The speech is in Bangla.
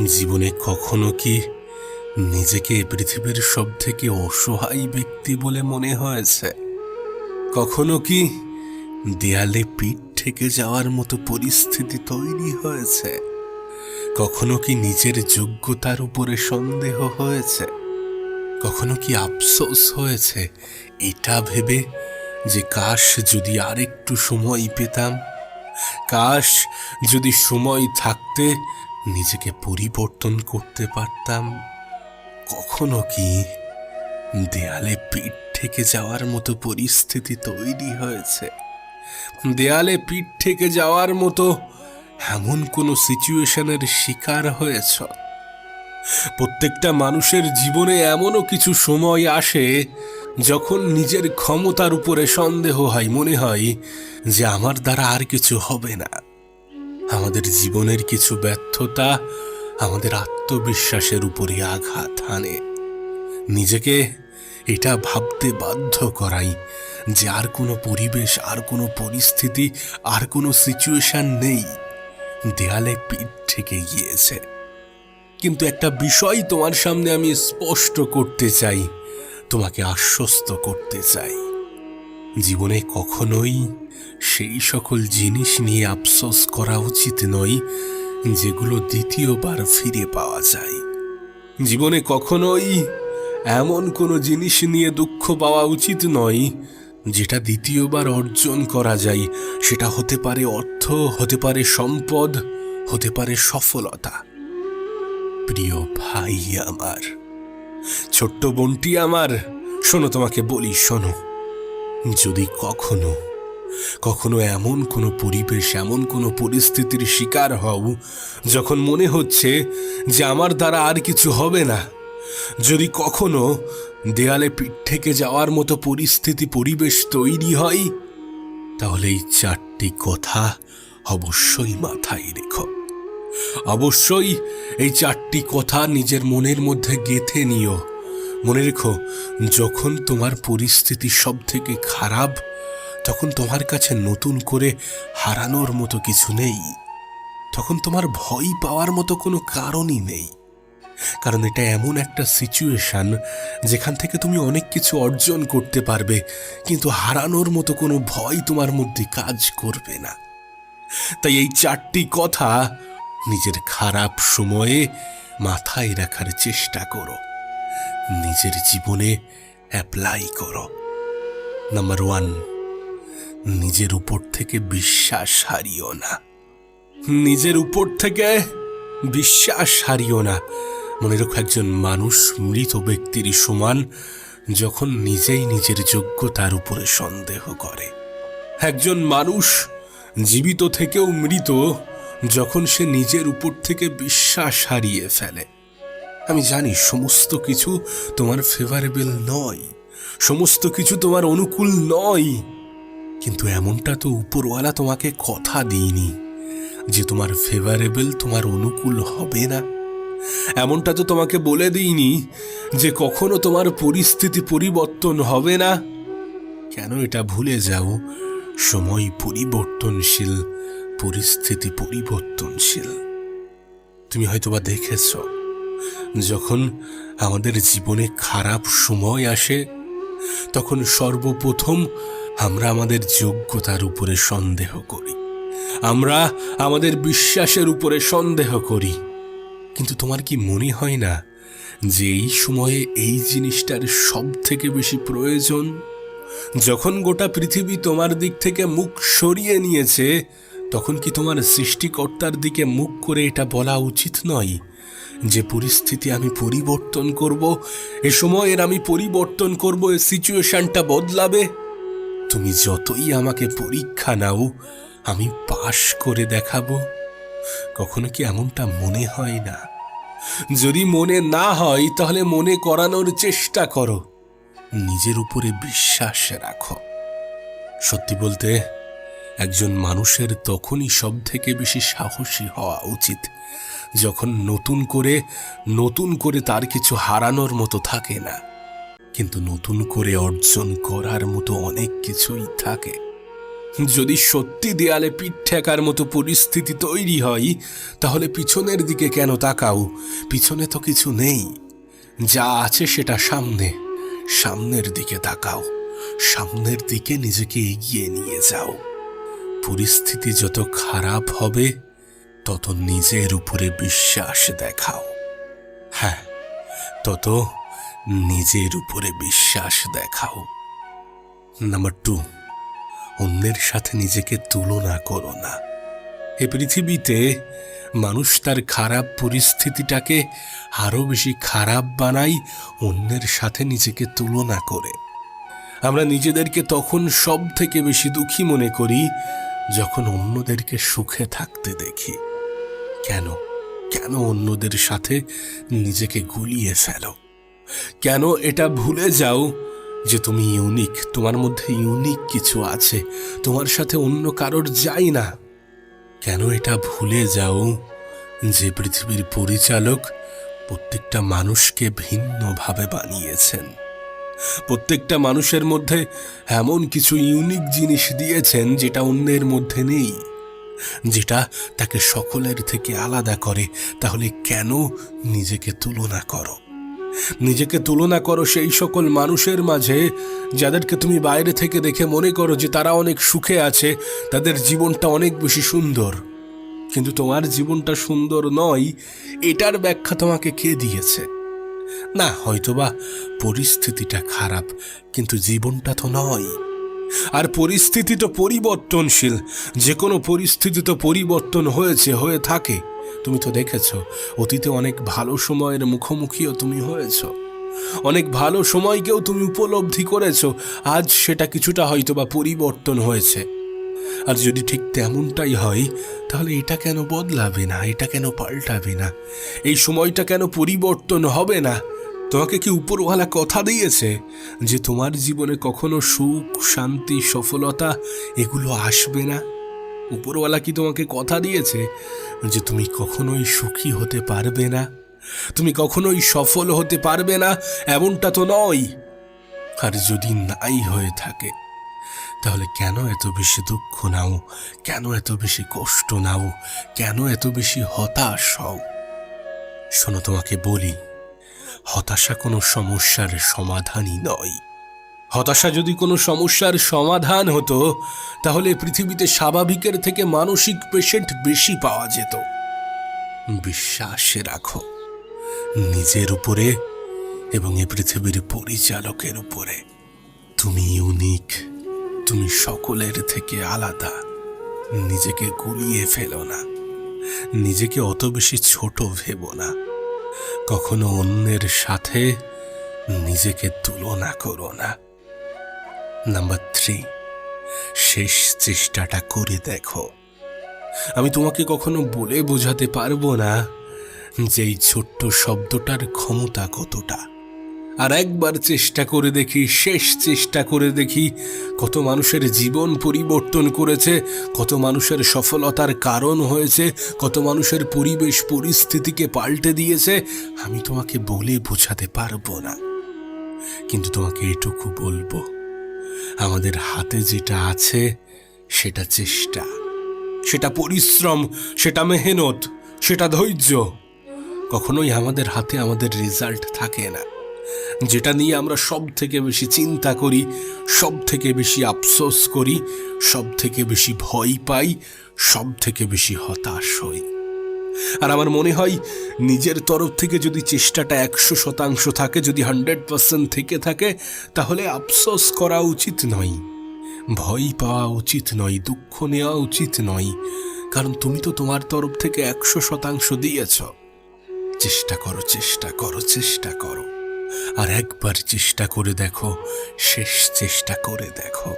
জীবনে কখনো কি নিজেকে পৃথিবীর সবথেকে অসহায় ব্যক্তি বলে মনে হয়েছে? কখনো কি দেয়ালে পিঠ ঠেকে যাওয়ার মতো পরিস্থিতি তৈরি হয়েছে? কখনো কি নিজের যোগ্যতার উপরে সন্দেহ হয়েছে? কখনো কি আফসোস হয়েছে এটা ভেবে যে কাশ যদি আরেকটু সময় পেতাম, কাশ যদি সময় থাকতে নিজেকে পরিবর্তন করতে পারতাম? কখনো কি দেয়ালে পিঠ ঠেকে যাওয়ার মতো পরিস্থিতি তৈরি হয়েছে? দেয়ালে পিঠ ঠেকে যাওয়ার মতো এমন কোনো সিচুয়েশনের শিকার হয়েছ? প্রত্যেকটা মানুষের জীবনে এমনও কিছু সময় আসে যখন নিজের ক্ষমতার উপরে সন্দেহ হয়, মনে হয় যে আমার দ্বারা আর কিছু হবে না। আমাদের জীবনের কিছু ব্যর্থতা আমাদের আত্মবিশ্বাসের উপরে আঘাত হানে, নিজেকে এটা ভাবতে বাধ্য করাই যে আর কোনো পরিবেশ, আর কোনো পরিস্থিতি, আর কোনো সিচুয়েশন নেই, দেয়ালে পিঠ ঠেকে গিয়েছে। কিন্তু একটা বিষয় তোমার সামনে আমি স্পষ্ট করতে চাই, তোমাকে আশ্বস্ত করতে চাই, জীবনে কখনোই সেই সকল জিনিস নিয়ে আফসোস করা উচিত নয় যেগুলো দ্বিতীয়বার ফিরে পাওয়া যায়। জীবনে কখনোই এমন কোনো জিনিস নিয়ে দুঃখ পাওয়া উচিত নয় যেটা দ্বিতীয়বার অর্জন করা যায়। সেটা হতে পারে অর্থ, হতে পারে সম্পদ, হতে পারে সফলতা। প্রিয় ভাই আমার, ছোট্ট বোনটি আমার, শোনো, তোমাকে বলি, শোনো, যদি কখনো কখনো এমন কোনো পরিবেশ, এমন কোনো পরিস্থিতির শিকার হও যখন মনে হচ্ছে যে আমার দ্বারা আর কিছু হবে না, যদি কখনো দেয়ালে পিঠ ঠেকে যাওয়ার মতো পরিস্থিতি, পরিবেশ তৈরি হয়, তাহলে এই চারটি কথা অবশ্যই মাথায় রেখো। অবশ্যই এই চারটি কথা নিজের মনের মধ্যে গেঁথে নিও। মনে রেখো, যখন তোমার পরিস্থিতি সব থেকে খারাপ, তখন তোমার কাছে নতুন করে হারানোর মতো কিছু নেই, তখন তোমার ভয় পাওয়ার মতো কোনো কারণই নেই। কারণ এটা এমন একটা সিচুয়েশন যেখান থেকে তুমি অনেক কিছু অর্জন করতে পারবে, কিন্তু হারানোর মতো কোনো ভয় তোমার মধ্যে কাজ করবে না। তাই এই চারটি কথা নিজের খারাপ সময়ে মাথায় রাখার চেষ্টা করো, নিজের জীবনে অ্যাপ্লাই করো। নাম্বার 1, নিজের উপর থেকে বিশ্বাস হারিও না। নিজের উপর থেকে বিশ্বাস হারিও না। মনে রেখো, একজন মানুষ মৃত ব্যক্তির সমান যখন নিজেই নিজের যোগ্যতার উপরে সন্দেহ করে। একজন মানুষ জীবিত থেকেও মৃত যখন সে নিজের উপর থেকে বিশ্বাস হারিয়ে ফেলে। আমি জানি সমস্ত কিছু তোমার ফেভারেবল নয়, সমস্ত কিছু তোমার অনুকূল নয়, কিন্তু এমনটা তো উপরওয়ালা তোমাকে কথা দিইনি যে তোমার ফেভারেবল, তোমার অনুকূল হবে না। এমনটা তো তোমাকে বলে দিইনি যে কখনো তোমার পরিস্থিতি পরিবর্তন হবে না। কেন এটা ভুলে যাও? সময় পরিবর্তনশীল, পরিস্থিতি পরিবর্তনশীল। তুমি হয়তোবা দেখেছ, যখন আমাদের জীবনে খারাপ সময় আসে, তখন সর্বপ্রথম আমরা আমাদের যোগ্যতার উপরে সন্দেহ করি, আমরা আমাদের বিশ্বাসের উপরে সন্দেহ করি। কিন্তু তোমার কি মনে হয় না যে এই সময়ে এই জিনিসটার সব থেকে বেশি প্রয়োজন? যখন গোটা পৃথিবী তোমার দিক থেকে মুখ সরিয়ে নিয়েছে, তখন কি তোমার সৃষ্টিকর্তার দিকে মুখ করে এটা বলা উচিত নয় যে পরিস্থিতি আমি পরিবর্তন করব, এ সময়ের আমি পরিবর্তন করব, এ সিচুয়েশনটা বদলাবে? তুমি যতই আমাকে পরীক্ষা নাও, আমি পাশ করে দেখাবো। কখনো কি এমনটা মনে হয় না? যদি মনে না হয় তাহলে মনে করানোর চেষ্টা করো, নিজের উপরে বিশ্বাস রাখো। সত্যি বলতে, একজন মানুষের তখনই সব থেকে বেশি সাহসী হওয়া উচিত যখন নতুন করে তার কিছু হারানোর মতো থাকে না, কিন্তু নতুন করে অর্জন করার মতো অনেক কিছুই থাকে। যদি সত্যি দেয়ালে পিঠ ঠেকার মতো পরিস্থিতি তৈরি হয়, তাহলে পিছনের দিকে কেন তাকাও? পিছনে তো কিছু নেই, যা আছে সেটা সামনে। সামনের দিকে তাকাও, সামনের দিকে নিজেকে এগিয়ে নিয়ে যাও। পরিস্থিতি যত খারাপ হবে, তত নিজের উপরে বিশ্বাস দেখাও। হ্যাঁ, তত নিজের উপরে বিশ্বাস দেখাও। নাম্বার 2, অন্যের সাথে নিজেকে তুলনা করো না। এ পৃথিবীতে মানুষ তার খারাপ পরিস্থিতিটাকে আরো বেশি খারাপ বানায় অন্যের সাথে নিজেকে তুলনা করে। আমরা নিজেদেরকে তখন সব থেকে বেশি দুঃখী মনে করি যখন অন্যদেরকে সুখে থাকতে দেখি। কেন কেন অন্যদের সাথে নিজেকে গুলিয়ে ফেলো? কেন এটা ভুলে যাও যে তুমি ইউনিক, তোমার মধ্যে ইউনিক কিছু আছে, তোমার সাথে অন্য কারোর যাই না? কেন এটা ভুলে যাও যে পৃথিবীর পরিচালক প্রত্যেকটা মানুষকে ভিন্নভাবে বানিয়েছেন? প্রত্যেকটা মানুষের মধ্যে এমন কিছু ইউনিক জিনিস দিয়েছেন যেটা অন্যের মধ্যে নেই, যেটা তাকে সকলের থেকে আলাদা করে। তাহলে কেন নিজেকে তুলনা করো? নিজেকে তুলনা করো সেই সকল মানুষের মাঝে যাদেরকে তুমি বাইরে থেকে দেখে মনে করো যে তারা অনেক সুখে আছে, তাদের জীবনটা অনেক বেশি সুন্দর। কিন্তু তোমার জীবনটা সুন্দর নয়, এটার ব্যাখ্যা তোমাকে কে দিয়েছে? না, হয়তোবা পরিস্থিতিটা খারাপ, কিন্তু জীবনটা তো নয়। আর পরিস্থিতি তো পরিবর্তনশীল, যে কোনো পরিস্থিতি তো পরিবর্তন হয়েছে, হয়ে থাকে। তুমি তো দেখেছ, অতীতে অনেক ভালো সময়ের মুখোমুখিও তুমি হয়েছ, অনেক ভালো সময়কেও তুমি উপলব্ধি করেছ। আজ সেটা কিছুটা হয়তোবা পরিবর্তন হয়েছে। আর যদি ঠিক তেমনটাই হয়, তাহলে এটা কেন বদলাবে না? এটা কেন পাল্টাবে না? এই সময়টা কেন পরিবর্তন হবে না? তোমাকে কি উপরওয়ালা কথা দিয়েছে যে তোমার জীবনে কখনো সুখ, শান্তি, সফলতা এগুলো আসবে না? উপরওয়ালা কি তোমাকে কথা দিয়েছে যে তুমি কখনোই সুখী হতে পারবে না, তুমি কখনোই সফল হতে পারবে না? এমনটা তো নয়। আর যদি নাই হয়ে থাকে, তাহলে কেন এত বেশি দুঃখ নাও? কেন এত বেশি কষ্ট নাও? কেন এত বেশি হতাশ হও? শোনো, তোমাকে বলি, হতাশা কোনো সমস্যার সমাধানই নয়। হতাশা যদি কোনো সমস্যার সমাধান হতো, তাহলে পৃথিবীতে স্বাভাবিকের থেকে মানসিক পেশেন্ট বেশি পাওয়া যেত। বিশ্বাস রাখো নিজের উপরে এবং এ পৃথিবীর পরিচালকের উপরে। তুমি ইউনিক, তুমি সকলের থেকে আলাদা। নিজেকে গুলিয়ে ফেলো না, নিজেকে অত বেশি ছোট ভেবো না। কখনো অন্যের সাথে নিজেকে তুলনা করো না। নাম্বার 3, শেষ চেষ্টাটা করে দেখো। আমি তোমাকে কখনো বলে বোঝাতে পারবো না যে এই ছোট্ট শব্দটার ক্ষমতা কতটা। আর একবার চেষ্টা করে দেখি, শেষ চেষ্টা করে দেখি, কত মানুষের জীবন পরিবর্তন করেছে, কত মানুষের সফলতার কারণ হয়েছে, কত মানুষের পরিবেশ পরিস্থিতিকে পাল্টে দিয়েছে। আমি তোমাকে বলে বোঝাতে পারবো না, কিন্তু তোমাকে এটুকু বলবো, আমাদের হাতে যেটা আছে সেটা চেষ্টা, সেটা পরিশ্রম, সেটা মেহনত, সেটা ধৈর্য। কখনোই আমাদের হাতে আমাদের রেজাল্ট থাকে না। যেটা নিয়ে আমরা সব থেকে বেশি চিন্তা করি, সব থেকে বেশি আফসোস করি, সব থেকে বেশি ভয় পাই, সব থেকে বেশি হতাশ হই। আর আমার মনে হয় নিজের তরফ থেকে যদি চেষ্টাটা 100% থাকে, যদি 100% থেকে থাকে, তাহলে আফসোস করা উচিত নয়, ভয় পাওয়া উচিত নয়, দুঃখ নেওয়া উচিত নয়। কারণ তুমি তো তোমার তরফ থেকে 100% দিয়েছ। চেষ্টা করো, চেষ্টা করো, চেষ্টা করো। আর একবার চেষ্টা করে দেখো, শেষ চেষ্টা করে দেখো।